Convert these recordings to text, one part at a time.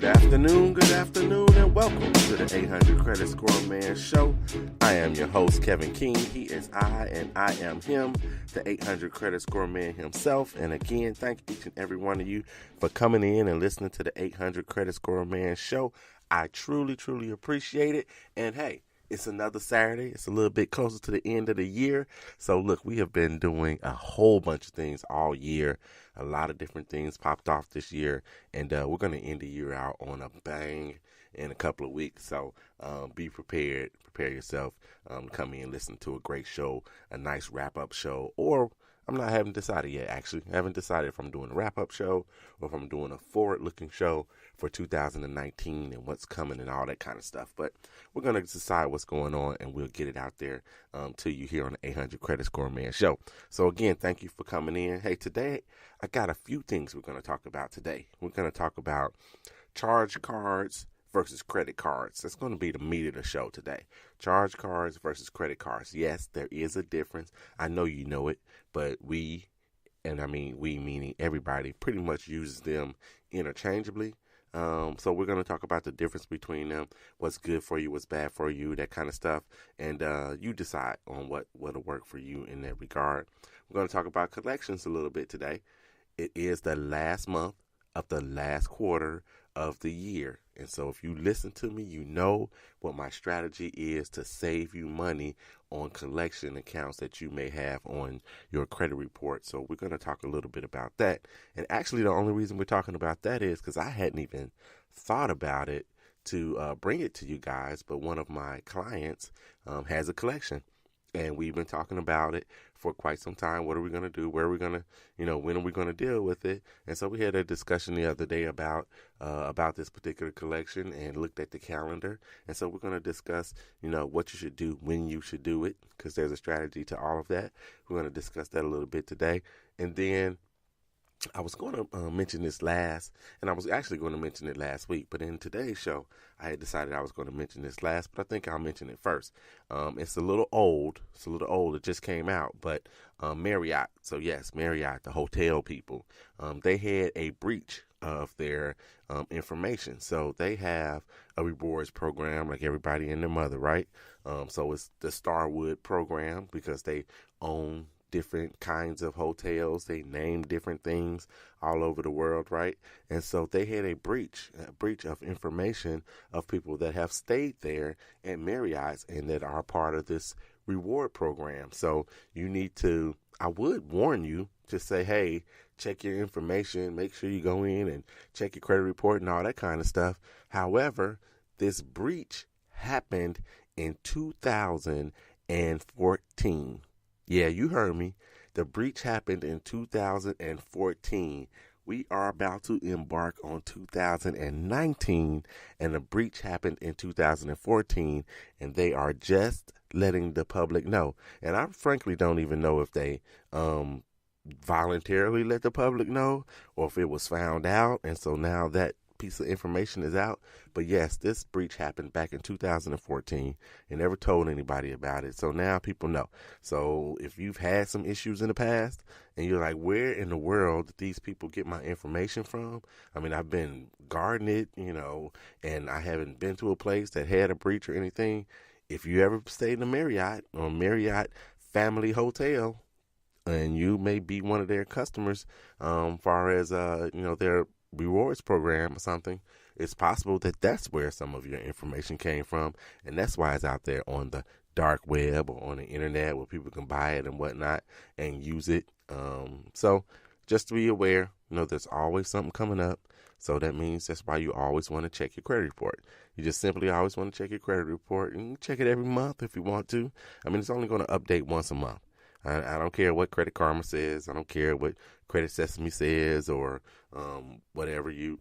Good afternoon, and welcome to the 800 Credit Score Man Show. I am your host, Kevin King. He is I, and I am him, the 800 Credit Score Man himself. And again, thank each and every one of you for coming in and listening to the 800 Credit Score Man Show. I truly, truly appreciate it. And hey, it's another Saturday. It's a little bit closer to the end of the year. So look, we have been doing a whole bunch of things all year. A lot of different things popped off this year. And we're going to end the year out on a bang in a couple of weeks. So be prepared. Prepare yourself to come in and listen to a great show, a nice wrap-up show. Or I haven't decided yet, actually. I haven't decided if I'm doing a wrap-up show or if I'm doing a forward-looking show for 2019 and what's coming and all that kind of stuff. But we're going to decide what's going on, and we'll get it out there to you here on the 800 Credit Score Man Show. So, again, thank you for coming in. Hey, today I got a few things we're going to talk about today. We're going to talk about charge cards versus credit cards. That's going to be the meat of the show today. Charge cards versus credit cards. Yes, there is a difference. I know you know it, but we meaning everybody, pretty much uses them interchangeably. So we're going to talk about the difference between them, what's good for you, what's bad for you, that kind of stuff. And you decide on what'll work for you in that regard. We're going to talk about collections a little bit today. It is the last month of the last quarter of the year. And so if you listen to me, you know what my strategy is to save you money on collection accounts that you may have on your credit report. So we're going to talk a little bit about that. And actually, the only reason we're talking about that is because I hadn't even thought about it to bring it to you guys. But one of my clients has a collection. And we've been talking about it for quite some time. What are we going to do? Where are we going to, when are we going to deal with it? And so we had a discussion the other day about this particular collection and looked at the calendar. And so we're going to discuss, what you should do, when you should do it, because there's a strategy to all of that. We're going to discuss that a little bit today. And then I was going to mention this last, and I was actually going to mention it last week, but in today's show, I had decided I was going to mention this last, but I think I'll mention it first. It's a little old. It just came out, but Marriott. So yes, Marriott, the hotel people, they had a breach of their information. So they have a rewards program like everybody and their mother, right? So it's the Starwood program because they own different kinds of hotels. They name different things all over the world, right? And so they had a breach of information of people that have stayed there at Marriott's and that are part of this reward program. So you need to, I would warn you to say, hey, check your information, make sure you go in and check your credit report and all that kind of stuff. However, this breach happened in 2014. Yeah, you heard me. The breach happened in 2014. We are about to embark on 2019, and the breach happened in 2014, and they are just letting the public know. And I frankly don't even know if they voluntarily let the public know or if it was found out, and so now that piece of information is out. But yes, this breach happened back in 2014 and never told anybody about it. So now people know. So if you've had some issues in the past and you're like, where in the world did these people get my information from? I mean, I've been guarding it, and I haven't been to a place that had a breach or anything. If you ever stayed in a Marriott or Marriott family hotel, and you may be one of their customers, far as, their rewards program or something, it's possible that that's where some of your information came from, and that's why it's out there on the dark web or on the internet where people can buy it and whatnot and use it. So just to be aware, there's always something coming up. So that means that's why you always want to check your credit report. You just simply always want to check your credit report, and you check it every month if you want to. I mean, it's only going to update once a month. I don't care what Credit Karma says. I don't care what Credit Sesame says or however you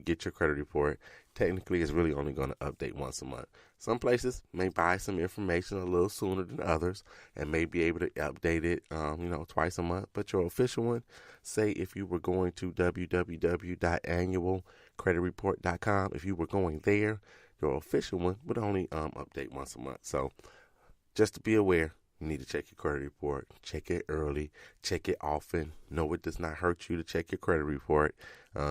get your credit report. Technically, it's really only going to update once a month. Some places may buy some information a little sooner than others and may be able to update it, twice a month. But your official one, say if you were going to www.annualcreditreport.com, if you were going there, your official one would only update once a month. So just to be aware, You need to check your credit report. Check it early. Check it often. No, it does not hurt you to check your credit report.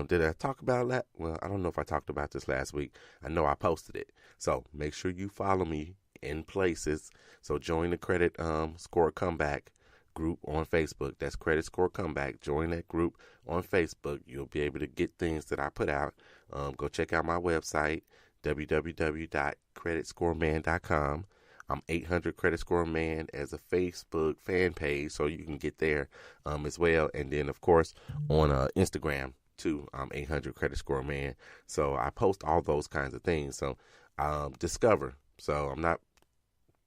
Did I talk about that? Well, I don't know if I talked about this last week. I know I posted it. So make sure you follow me in places. So join the Credit Score Comeback group on Facebook. That's Credit Score Comeback. Join that group on Facebook. You'll be able to get things that I put out. Go check out my website, www.creditscoreman.com. I'm 800 Credit Score Man as a Facebook fan page, so you can get there as well. And then, of course, on Instagram, too, I'm 800 Credit Score Man. So I post all those kinds of things. So Discover. So I'm not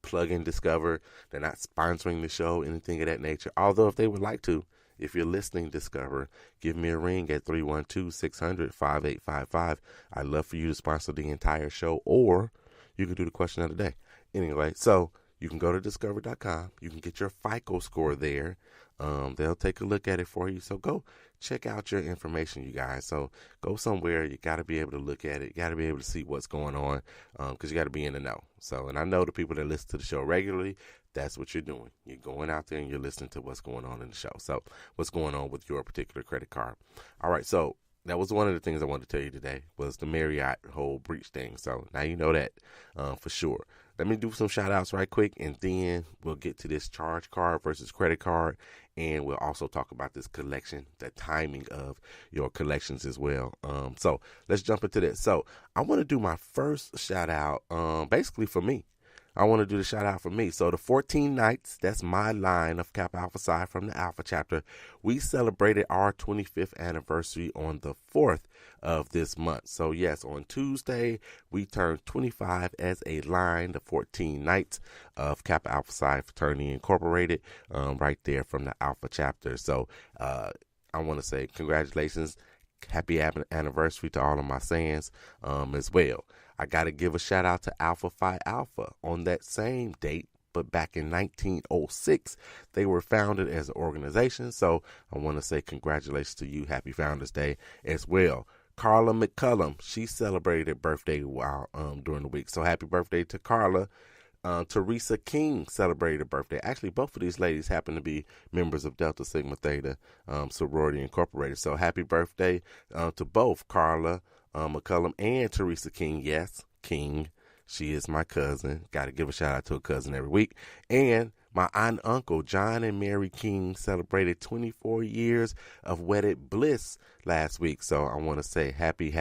plugging Discover. They're not sponsoring the show, anything of that nature. Although if they would like to, if you're listening, Discover, give me a ring at 312-600-5855. I'd love for you to sponsor the entire show, or you can do the question of the day. Anyway, so you can go to discover.com. You can get your FICO score there. They'll take a look at it for you. So go check out your information, you guys. So go somewhere. You got to be able to look at it. You got to be able to see what's going on because you got to be in the know. So, and I know the people that listen to the show regularly, that's what you're doing. You're going out there and you're listening to what's going on in the show. So what's going on with your particular credit card. All right, so that was one of the things I wanted to tell you today was the Marriott whole breach thing. So now you know that for sure. Let me do some shout outs right quick, and then we'll get to this charge card versus credit card. And we'll also talk about this collection, the timing of your collections as well. So let's jump into this. So I want to do my first shout out basically for me. I want to do the shout out for me. So the 14 Nights, that's my line of Kappa Alpha Psi from the Alpha chapter. We celebrated our 25th anniversary on the 4th of this month. So yes, on Tuesday, we turned 25 as a line, the 14 Nights of Kappa Alpha Psi Fraternity Incorporated, right there from the Alpha chapter. So I want to say congratulations. Happy anniversary to all of my Sans as well. I got to give a shout out to Alpha Phi Alpha on that same date, but back in 1906, they were founded as an organization. So I want to say congratulations to you. Happy Founders Day as well. Carla McCullum, she celebrated her birthday while during the week. So happy birthday to Carla. Teresa King celebrated her birthday. Actually, both of these ladies happen to be members of Delta Sigma Theta Sorority Incorporated. So happy birthday to both Carla McCullum and Teresa King. Yes, King. She is my cousin. Got to give a shout out to a cousin every week. And my aunt and uncle, John and Mary King, celebrated 24 years of wedded bliss last week. So I want to say happy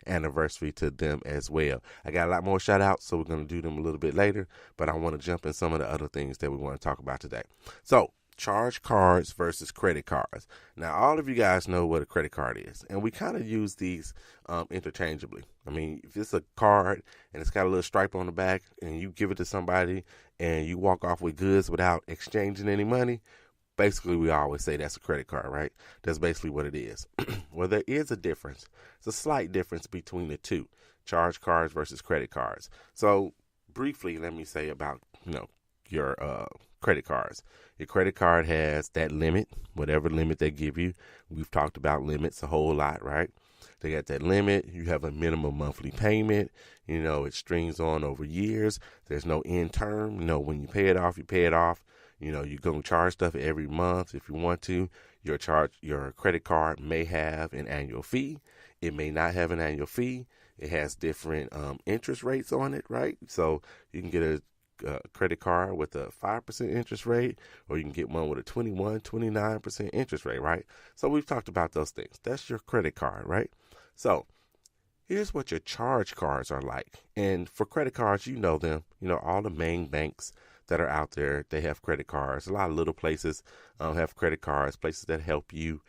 anniversary to them as well. I got a lot more shout outs, so we're going to do them a little bit later. But I want to jump in some of the other things that we want to talk about today. So charge cards versus credit cards. Now, all of you guys know what a credit card is, and we kind of use these interchangeably. I mean, if it's a card and it's got a little stripe on the back and you give it to somebody and you walk off with goods without exchanging any money, basically we always say that's a credit card, right? That's basically what it is. Well, there is a difference. It's a slight difference between the two, charge cards versus credit cards. So briefly, let me say about, your credit cards. Your credit card has that limit, whatever limit they give you. We've talked about limits a whole lot, right? They got that limit. You have a minimum monthly payment. It strings on over years. There's no end term. When you pay it off, you pay it off. You're going to charge stuff every month if you want to. Your credit card may have an annual fee. It may not have an annual fee. It has different interest rates on it, right? So you can get a credit card with a 5% interest rate, or you can get one with a 29% interest rate, right? So we've talked about those things. That's your credit card, right? So here's what your charge cards are like. And for credit cards, you know them. All the main banks that are out there, they have credit cards. A lot of little places have credit cards, places that help you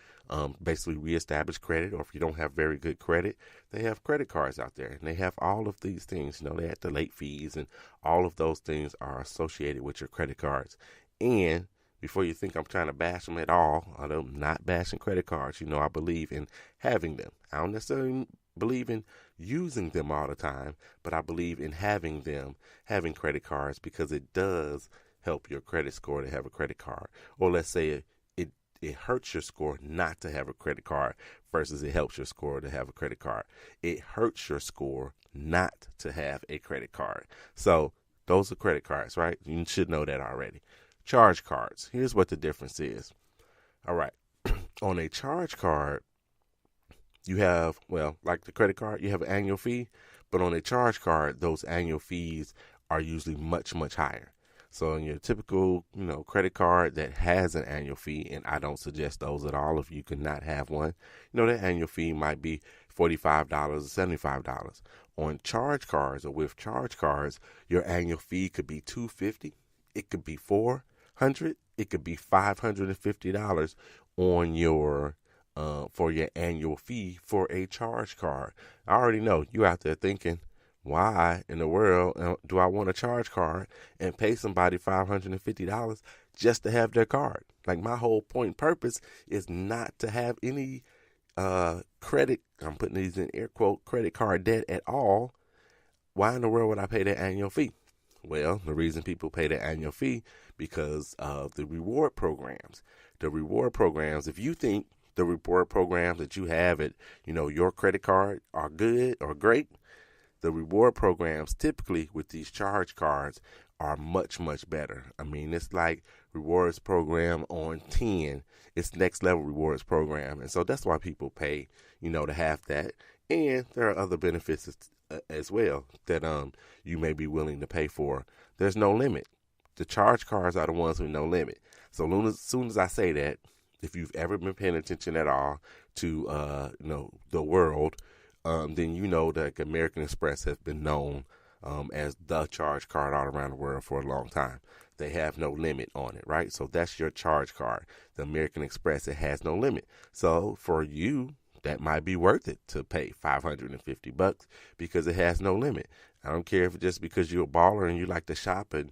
basically reestablish credit, or if you don't have very good credit, they have credit cards out there, and they have all of these things. They have the late fees, and all of those things are associated with your credit cards. And before you think I'm trying to bash them at all, although I'm not bashing credit cards, I believe in having them. I don't necessarily believe in using them all the time, but I believe in having credit cards, because it does help your credit score to have a credit card. Or let's say it hurts your score not to have a credit card versus it helps your score to have a credit card. It hurts your score not to have a credit card. So those are credit cards, right? You should know that already. charge cards. Here's what the difference is. All right. On a charge card, you have, well, like the credit card, you have an annual fee, but on a charge card, those annual fees are usually much, much higher. So in your typical, credit card that has an annual fee, and I don't suggest those at all if you cannot have one, that annual fee might be $45 or $75. On charge cards or with charge cards, your annual fee could be $250, it could be $400, it could be $550 on your for your annual fee for a charge card. I already know you out there thinking, why in the world do I want a charge card and pay somebody $550 just to have their card? Like, my whole point and purpose is not to have any credit, I'm putting these in air quote, credit card debt at all. Why in the world would I pay that annual fee? Well, the reason people pay the annual fee because of the reward programs. The reward programs, if you think the reward programs that you have at, your credit card are good or great, the reward programs typically with these charge cards are much, much better. I mean, it's like rewards program on 10. It's next level rewards program. And so that's why people pay, to have that. And there are other benefits as well that you may be willing to pay for. There's no limit. The charge cards are the ones with no limit. So as soon as I say that, if you've ever been paying attention at all to the world, then you know that American Express has been known as the charge card all around the world for a long time. They have no limit on it, right? So that's your charge card. The American Express, it has no limit. So for you, that might be worth it to pay $550 because it has no limit. I don't care if it's just because you're a baller and you like to shop and,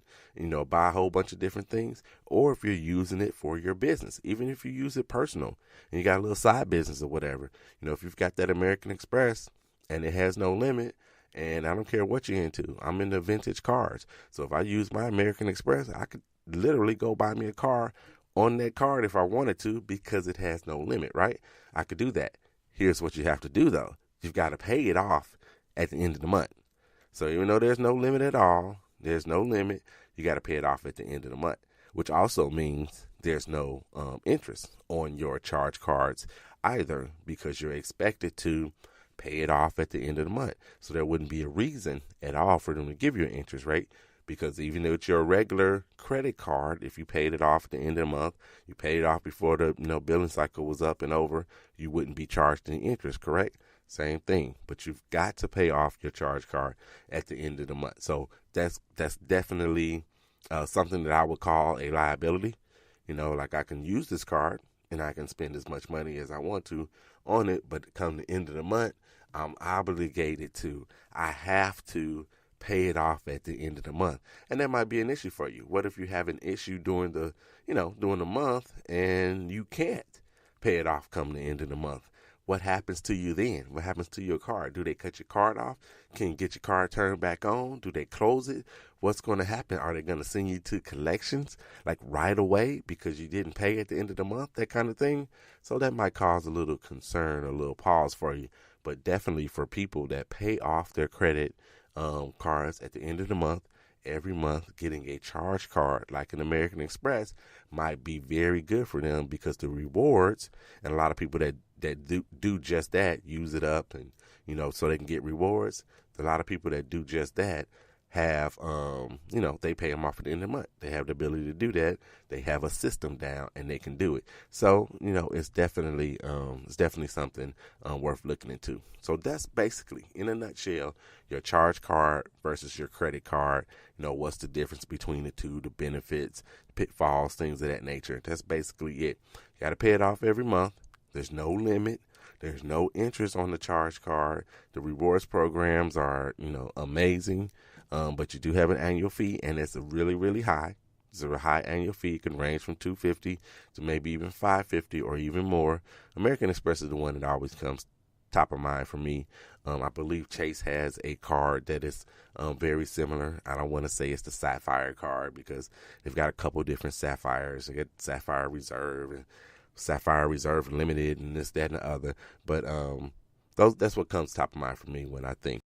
buy a whole bunch of different things, or if you're using it for your business, even if you use it personal and you got a little side business or whatever. If you've got that American Express and it has no limit, and I don't care what you're into, I'm into vintage cars. So if I use my American Express, I could literally go buy me a car on that card if I wanted to because it has no limit, right? I could do that. Here's what you have to do, though. You've got to pay it off at the end of the month. So even though there's no limit at all, there's no limit, you got to pay it off at the end of the month, which also means there's no interest on your charge cards either because you're expected to pay it off at the end of the month. So there wouldn't be a reason at all for them to give you an interest rate because even though it's your regular credit card, if you paid it off at the end of the month, you paid it off before the billing cycle was up and over, you wouldn't be charged any interest, correct? Same thing, but you've got to pay off your charge card at the end of the month. So that's definitely something that I would call a liability. Like I can use this card and I can spend as much money as I want to on it, but come the end of the month, I'm obligated to. I have to pay it off at the end of the month, and that might be an issue for you. What if you have an issue during the month and you can't pay it off come the end of the month? What happens to you then? What happens to your card? Do they cut your card off? Can you get your card turned back on? Do they close it? What's going to happen? Are they going to send you to collections like right away because you didn't pay at the end of the month? That kind of thing. So that might cause a little concern, a little pause for you. But definitely for people that pay off their credit cards at the end of the month, every month, getting a charge card like an American Express might be very good for them because the rewards, and a lot of people that do just that, use it up and, so they can get rewards. A lot of people that do just that have, they pay them off at the end of the month. They have the ability to do that. They have a system down and they can do it. So, it's definitely something worth looking into. So that's basically, in a nutshell, your charge card versus your credit card. What's the difference between the two, the benefits, pitfalls, things of that nature. That's basically it. You got to pay it off every month. There's no limit. There's no interest on the charge card. The rewards programs are, amazing. But you do have an annual fee, and it's a really, really high. It's a high annual fee. It can range from $250 to maybe even $550 or even more. American Express is the one that always comes top of mind for me. I believe Chase has a card that is very similar. I don't want to say it's the Sapphire card because they've got a couple different Sapphires. They got Sapphire Reserve and Sapphire Reserve Limited and this, that, and the other. But that's what comes top of mind for me when I think